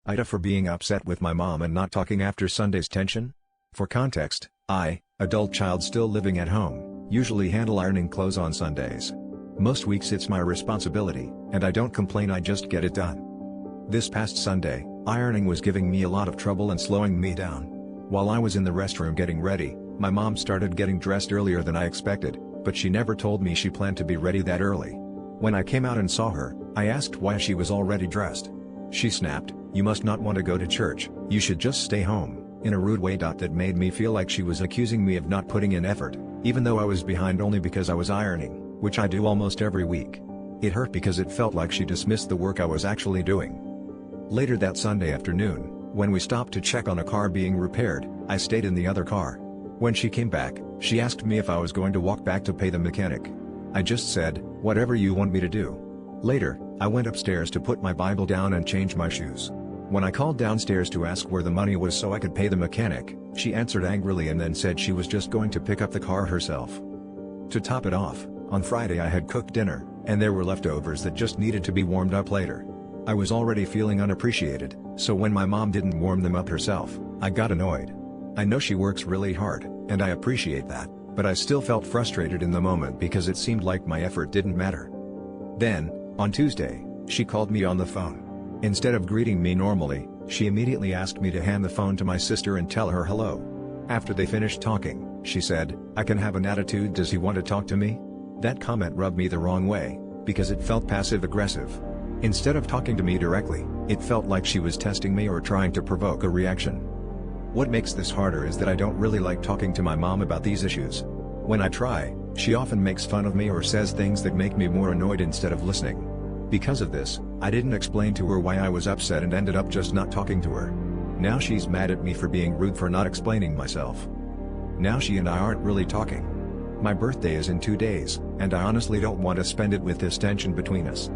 Ida for being upset with my mom and not talking after Sunday's tension? For context, I, adult child still living at home, usually handle ironing clothes on Sundays. Most weeks it's my responsibility, and I don't complain, I just get it done. This past Sunday, ironing was giving me a lot of trouble and slowing me down. While I was in the restroom getting ready, my mom started getting dressed earlier than I expected, but she never told me she planned to be ready that early. When I came out and saw her, I asked why she was already dressed. She snapped, "You must not want to go to church, you should just stay home," in a rude way. That made me feel like she was accusing me of not putting in effort, even though I was behind only because I was ironing, which I do almost every week. It hurt because it felt like she dismissed the work I was actually doing. Later that Sunday afternoon, when we stopped to check on a car being repaired, I stayed in the other car. When she came back, she asked me if I was going to walk back to pay the mechanic. I just said, "Whatever you want me to do." Later, I went upstairs to put my Bible down and change my shoes. When I called downstairs to ask where the money was so I could pay the mechanic, she answered angrily and then said she was just going to pick up the car herself. To top it off, on Friday I had cooked dinner, and there were leftovers that just needed to be warmed up later. I was already feeling unappreciated, so when my mom didn't warm them up herself, I got annoyed. I know she works really hard, and I appreciate that, but I still felt frustrated in the moment because it seemed like my effort didn't matter. Then, on Tuesday, she called me on the phone. Instead of greeting me normally, she immediately asked me to hand the phone to my sister and tell her hello. After they finished talking, she said, "I can have an attitude, does he want to talk to me?" That comment rubbed me the wrong way, because it felt passive-aggressive. Instead of talking to me directly, it felt like she was testing me or trying to provoke a reaction. What makes this harder is that I don't really like talking to my mom about these issues. When I try, she often makes fun of me or says things that make me more annoyed instead of listening. Because of this, I didn't explain to her why I was upset and ended up just not talking to her. Now she's mad at me for being rude for not explaining myself. Now she and I aren't really talking. My birthday is in 2 days, and I honestly don't want to spend it with this tension between us.